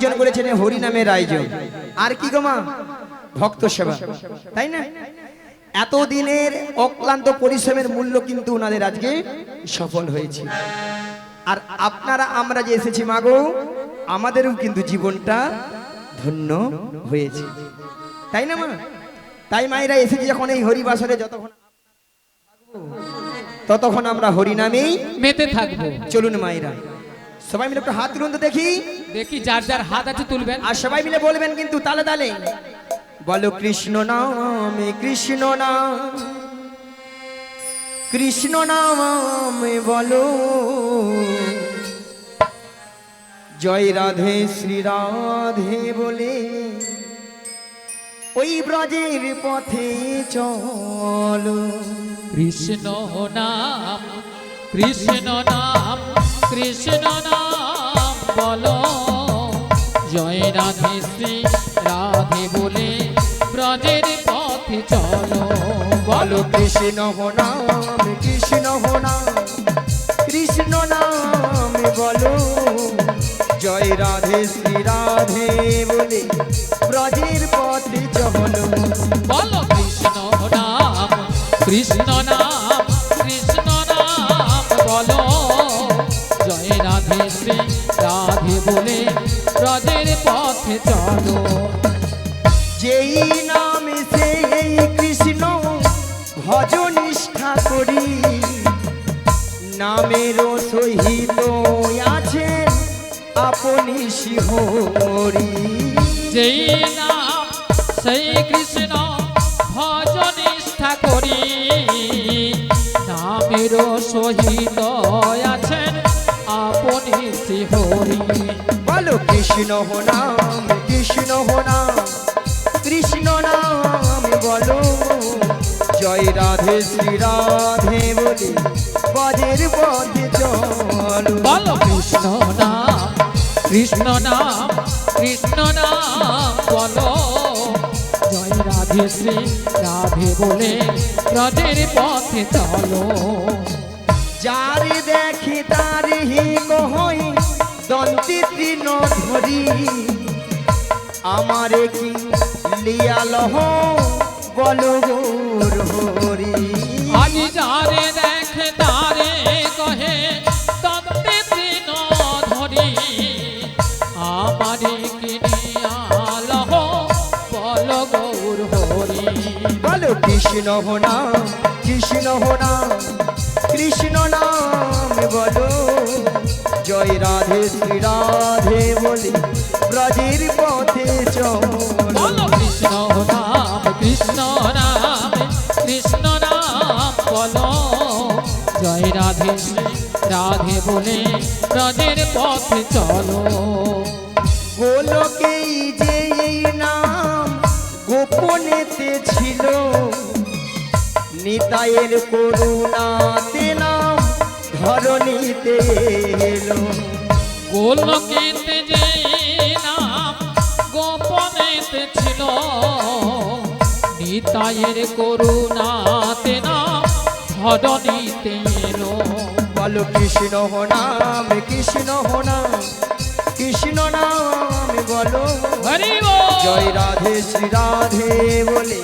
আয়োজন করেছেন হরি নামের আয়োজন আর কি গো মা ভক্ত সেবা তাই না এত দিনের অক্লান্ত পরিশ্রমের মূল্য কিন্তু ওনাদের আজকে সফল হয়েছে আর আপনারা আমরা যে এসেছি মাগো আমাদেরও কিন্তু জীবনটা ধন্য হয়েছে তাই না মা তাই মায়েরা এসেছি যখন এই হরিবাসরে ততক্ষণ আমরা হরি নামেই মেতে থাকবো। চলুন মায়েরা সবাই মিলে একটু হাত তুলুন তো দেখি দেখি যার যার হাত আছে তুলবেন আর সবাই মিলে বলবেন কিন্তু তালে তালে বলো কৃষ্ণ নামে কৃষ্ণ নাম কৃষ্ণ নামে বলো জয় রাধে শ্রী রাধে বলে ওই ব্রজের পথে চলো কৃষ্ণ নাম কৃষ্ণ নাম কৃষ্ণ নাম বলো জয় রাধে শ্রী রাধে বলে ব্রজের পথে চলো বলো কৃষ্ণ নাম কৃষ্ণ নাম কৃষ্ণ নাম বলো জয় রাধে শ্রী রাধে বলে ব্রজের পথে চলো বলো কৃষ্ণ নাম কৃষ্ণ নাম কৃষ্ণ নাম বলো জয় রাধে শ্রী রাধে বলে ব্রজের পথে চলো যেই নামে সেই কৃষ্ণ ভজ নিষ্ঠা করি নামেরও সহিত আছেন আপনি শিহরি যেই নাম সেই কৃষ্ণ ভজ নিষ্ঠা করি নামেরও সহিত আছেন আপনি শ্রীহরি বলো কৃষ্ণ নাম কৃষ্ণ নাম কৃষ্ণ নাম বলো জয় রাধে শ্রী রাধে বলে ব্রজের পথে চলো বলো কৃষ্ণ নাম কৃষ্ণ নাম কৃষ্ণ নাম বলো জয় রাধে শ্রী রাধে বলে ব্রজের পথে চলো যার দেখে তার হি কহই দন্তি তৃণ ধরি আমারে কি লিয়ালহ বলো গৌর হরি আজ যারে দেখে তারে কহে তত্তে তৃণ ধরি আমারে কিনিয়ালহ বল গৌর হরি বলো কৃষ্ণ নাম কৃষ্ণ নাম কৃষ্ণ নাম বলো জয় রাধে শ্রী রাধে বলে ব্রজের পথে চলো বলো কৃষ্ণ নাম কৃষ্ণ নাম কৃষ্ণ নাম বলো জয় রাধে শ্রী রাধে বলে ব্রজের পথে চলো গোলকেই যে এই নাম গোপনেতে ছিল নিতাইয়ের করুণাতে নাম ধরণীতে এলো গোলকেতে যে নাম গোপনেতে ছিল নিতাইয়ের করুণাতে নাম ধরণীতে এলো বলো কৃষ্ণ নাম কৃষ্ণ নাম কৃষ্ণ নাম বলো হরি বল জয় রাধে শ্রী রাধে বলে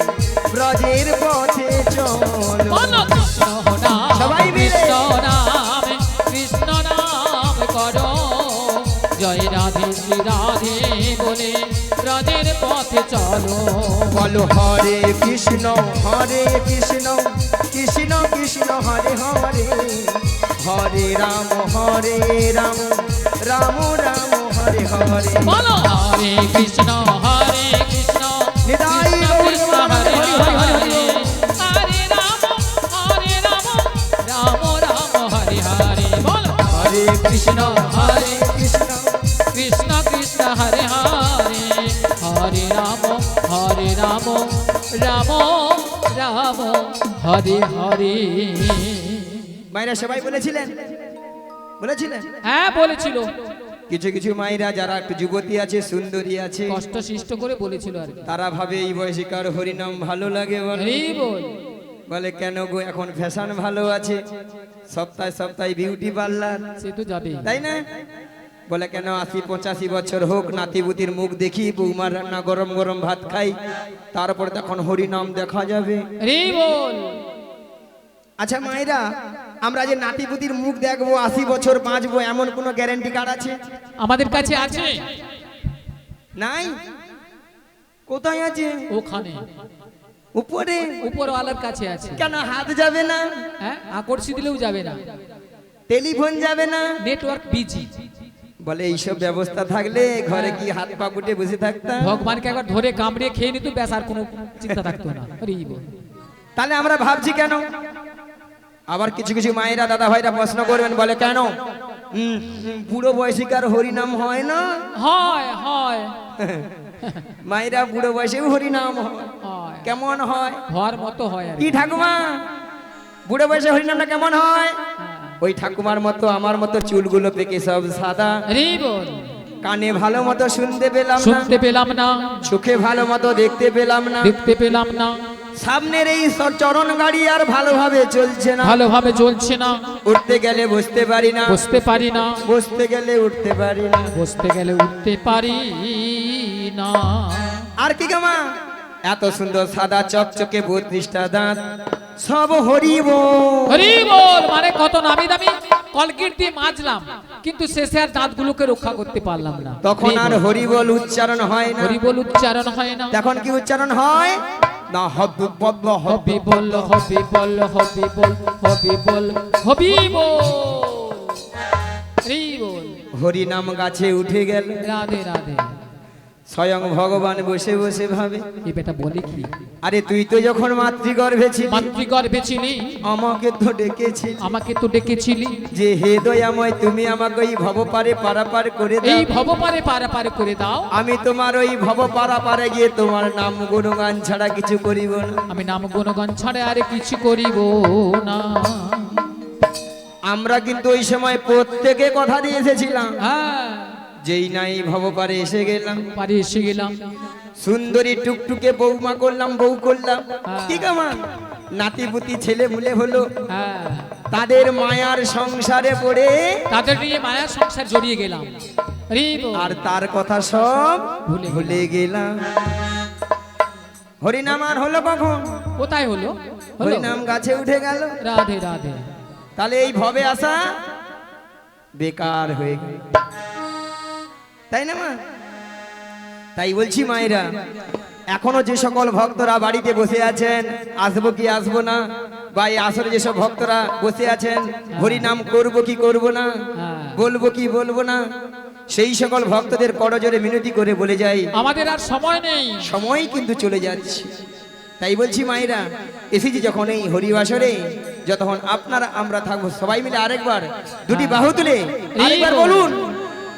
ব্রজের পথে চলো বলো কৃষ্ণ নাম সবাই মিলে। কৃষ্ণ নাম কৃষ্ণ নাম করো জয় রাধে শ্রী রাধে বলে ব্রজের পথে চলো বলো হরে কৃষ্ণ কৃষ্ণ কৃষ্ণ হরে হরে হরে রাম রাম রাম হরে হরে বলো হরে কৃষ্ণ নিতাই কৃষ্ণ গৌর কৃষ্ণ হরে হরে হরে রাম রাম রাম হরে হরে বলো হরে কৃষ্ণ কৃষ্ণ কৃষ্ণ কৃষ্ণ হরে হরে হরে রাম রাম রাম হরে হরে মায়েরা সবাই বলেছিলেন হ্যাঁ বলেছিল কিছু কিছু মায়েরা যারা একটু যুবতী আছে সুন্দরী আছে কষ্ট সৃষ্ট করে বলেছিল আর কি তারা ভাবে এই বয়সে কার হরিনাম ভালো লাগে বলে হরি বল বলে কেন গো এখন ফ্যাশন ভালো আছে সপ্তাহে সপ্তাহে বিউটি পার্লার সে তো যাবে তাই না বলে কেন ৮০-৮৫ বছর হোক নাতিপুতির মুখ দেখি, বৌমার রান্না গরম গরম ভাত খাই, তারপর তখন হরি নাম দেখা যাবে। হরি বল। আচ্ছা মায়েরা, আমরা যে নাতিপুতির মুখ দেখবো ৮০ বছর বাঁচবো, এমন কোনো গ্যারান্টি কার্ড আছে? আমাদের কাছে আছে। নাই? কোথায় আছে? ওখানে উপরে? উপরওয়ালার কাছে আছে। কেন হাত যাবে না? হ্যাঁ, আকর্ষি দিলেও যাবে না, টেলিফোন যাবে না? Network busy. বলে এইসব ব্যবস্থা থাকলে ঘরে কি হাত পা গুটে বসে থাকতাম? ভগবানকে একবার ধরে কামড়ে খেয়ে নিত, ব্যাস আর কোনো চিন্তা থাকতো না। হরি বল। তাহলে আমরা ভাবছি কেন? আবার কিছু কিছু মায়েরা দাদা ভাইরা প্রশ্ন করবেন, বলে কেন বুড়ো বয়সীকার হরিনাম হয় না? হয় হয় মায়েরা বুড়ো বয়সেও হরিনাম হয়। হয়, কেমন হয়? হওয়ার মতো হয় আর কি ঠাকুমা, বুড়ো বয়সে হরিনামটা কেমন হয়? হ্যাঁ। ওই ঠাকুমার মতো আমার মতো চুলগুলো পেকে সব সাদা, হরি বল। কানে ভালো মতো শুনতে পেলাম না, শুনতে পেলাম না, চোখে ভালো মতো দেখতে পেলাম না, দেখতে পেলাম না, সামনের এই চরণ গাড়ি আর ভালোভাবে চলছে না, ভালোভাবে চলছে না, উঠতে গেলে বসতে পারি না, বসতে পারি না, বসতে গেলে উঠতে পারি না, বসতে গেলে উঠতে পারি না। আর কি গো মা, এত সুন্দর সাদা চকচকে 32টা দাঁত, সব হরি বল। হরি বল মানে কত নামি দামি কলগেট দিয়ে মাজলাম, কিন্তু শেষে আর দাঁতগুলোকে রক্ষা করতে পারলাম না। তখন আর হরি বল উচ্চারণ হয় না। হরি বল উচ্চারণ হয় না। তখন কি উচ্চারণ হয় না? হবি বল, হবি বল, হবি বল, হবি বল, হবি বল, হবি বল। হরি বল। হরি নাম গাছে উঠে গেল, রাধে রাধে। স্বয়ং ভগবান বসে বসে ভাবে, এই বেটা বলে কি? আরে তুই তো যখন মাতৃগর্ভে ছিলি, মাতৃগর্ভে ছিলি, আমাকে তো ডেকেছিলি, আমাকে তো ডেকেছিলি যে হে দয়াময় তুমি আমাকে এই ভব পারে পারাপার করে এই দাও। ভব পারে পারাপার করে দাও। আমি তোমার ওই ভব পারাপারে গিয়ে তোমার নাম গুণগান ছাড়া কিছু করিব না। আমি নাম গুণগান ছাড়া আর কিছু করিব না। আমরা কিন্তু ওই সময় প্রত্যেকে কথা দিয়ে এসেছিলাম, হ্যাঁ, যেই নাই ভব পারে এসে গেলাম, পারে এসে গেলাম, সুন্দরী টুকটুকে বৌমা করলাম, বউ করলাম, হ্যাঁ। ঠিক আমার নাতিপুতি ছেলে মুলে হলো, হ্যাঁ, তাদের মায়ার সংসারে পড়ে তাদের নিয়ে মায়ার সংসার জড়িয়ে গেলাম। হরি বল। আর তার কথা সব ভুলে ভুলে গেলাম। হরিনাম আর হলো কখন? কোথায় হলো? হলো। হরিনাম গাছে উঠে গেল, রাধে রাধে। তাহলে এই ভবে আসা বেকার হয়ে গেল, তাই না মা? তাই বলছি মায়েরা, এখনো যে সকল ভক্তরা বাড়িতে বসে আছেন, আসবো কি আসবো না, বা এই আসরে যেসব ভক্তরা বসে আছেন, হরিনাম করবো কি করব না, হ্যাঁ। বলবো কি বলবো না, সেই সকল ভক্তদের করজোরে মিনতি করে বলে যাই, আমাদের আর সময় নেই, সময় কিন্তু চলে যাচ্ছে। তাই বলছি মায়েরা, এসেছি যখন এই হরিবাসরে, যতক্ষণ আপনারা আমরা থাকবো, সবাই মিলে আরেকবার দুটি বাহু তুলে আরেকবার বলুন,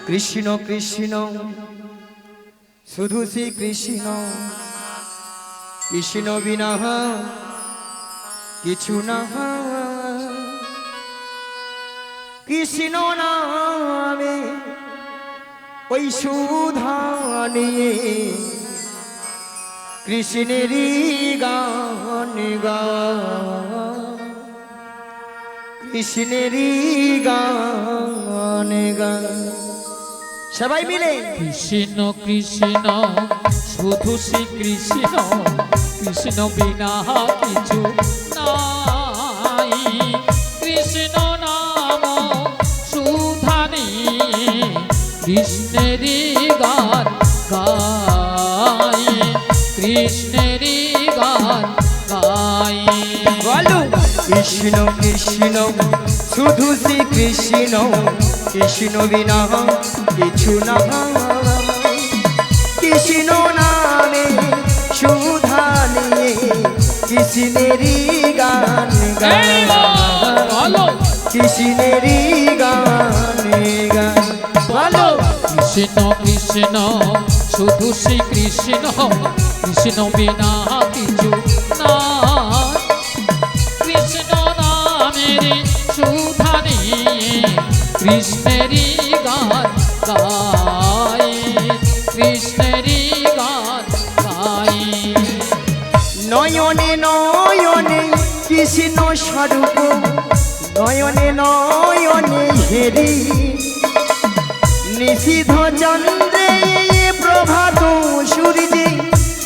কৃষ্ণ কৃষ্ণ শুধু শ্রী কৃষ্ণ, কৃষ্ণ বিনা কিছু না, কৃষ্ণ নামে ওই সুধা নিয়ে কৃষ্ণেরই গান গা, কৃষ্ণেরই গান গা, সবাই মিলে কৃষ্ণ কৃষ্ণ শুধু শ্রী কৃষ্ণ, কৃষ্ণ বিনা কিছু নাই, কৃষ্ণ নাম সুধানি কৃষ্ণেরই গান গাই, কৃষ্ণেরই গান গাই। বলো কৃষ্ণ কৃষ্ণ শুধু শ্রী কৃষ্ণ, কৃষ্ণ বিনা কিছু না, কৃষ্ণ নামে সুধা নিয়ে কৃষ্ণেরই গান গাই, কৃষ্ণেরই গান গাই। বলো কৃষ্ণ কৃষ্ণ শুধু শ্রী কৃষ্ণ, কৃষ্ণ বিনা কিছু না, কৃষ্ণ নামের সুধানি কৃষ্ণেরই গান গাই, কৃষ্ণেরই গান গাই। নয়নে নয়নে কৃষ্ণ স্বরূপ, নয়নে নয়নে হেরি নিশীধ চন্দ্রে প্রভাত সূর্যে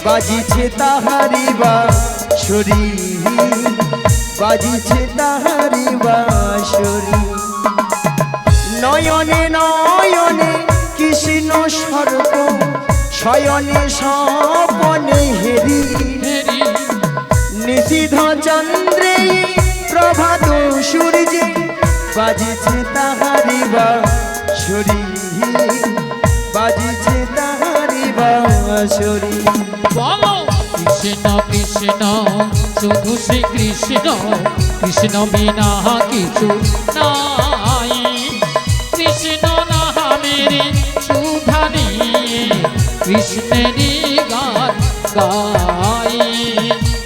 বাজিছে তাহারি বাঁশরি, বাজিছে তাহারি বাঁশরি। নয়নে নয়নে কৃষ্ণ স্বর্গ, শয়নে স্বপনে হেরি। হেরি নিশীধ চন্দ্রে প্রভাত সূর্যে বাজিছে তাহারি বাঁশরি, বাজিছে তাহারি বাঁশরি। বলো কৃষ্ণ কৃষ্ণ শুধু শ্রী কৃষ্ণ, কৃষ্ণ বিনা কিছু নাই। কৃষ্ণ নামের সুধা নিয়ে কৃষ্ণেরই গান গাই,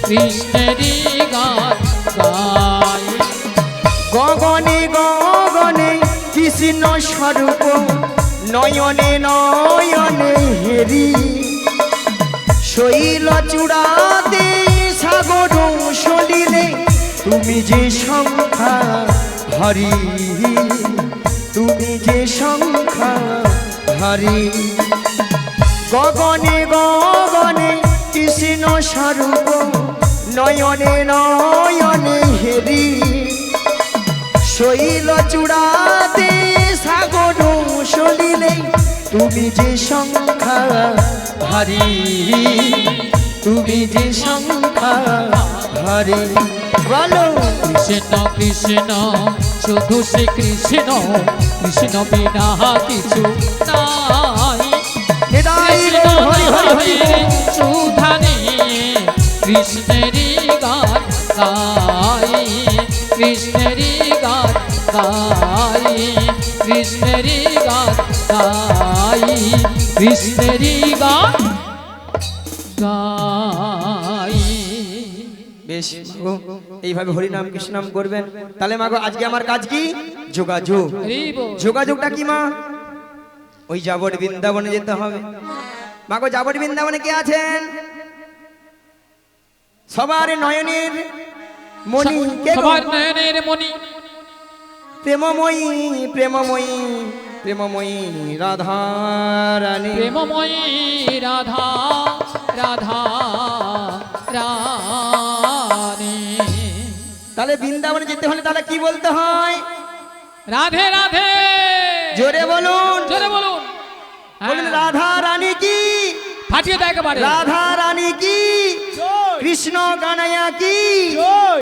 কৃষ্ণেরই গান গাই। গগনে গগনে কৃষ্ণ স্বরূপ, নয়নে নয়নে হেরি। শৈল চূড়াতে সাগর সলিলে তুমি যে সংখ্যা হারি, তুমি যে সংখ্যা হারি। গগনে গগনে কৃষ্ণ স্বরূপ, নয়নে নয়নে হেরি। শৈল চূড়াতে সাগর সলিলে তুমি যে সংখ্যা হারি, তুমি যে সংখ্যা হারি। বলো কৃষ্ণ কৃষ্ণ শুধু শ্রী কৃষ্ণ, কৃষ্ণ বিনা কিছু নাই। নিতাই গৌর হরি হরি হরি বল। সুধা নিয়ে কৃষ্ণেরই গান গাই, কৃষ্ণেরই গান গাই, কৃষ্ণেরই গান গাই, কৃষ্ণেরই গান গাই। বেশ মাগো, এইভাবে হরিনাম কৃষ্ণনাম করবেন। তাহলে মাগো আজকে আমার কাজ কি? যোগাযোগ। হরি বল। যোগাযোগটা কি মা? ওই যাবট বৃন্দাবনে যেতে হবে। মাগো যাবট বৃন্দাবনে কে আছেন? সবার নয়নের মণি কে গো? সবার নয়নের মণি প্রেমময়ী প্রেমময়ী প্রেমময়ী রাধা রানী। প্রেমময়ী রাধা রাধা রানী। তাহলে বৃন্দাবনে যেতে হলে তাহলে কি বলতে হয়? রাধে রাধে। জোরে বলুন, জোরে বলুন। বলুন হ্যাঁ, রাধা রানী কি? ফাটিয়ে দেয় একেবারে। রাধা রানী কি? কৃষ্ণ কানাইয়া কি?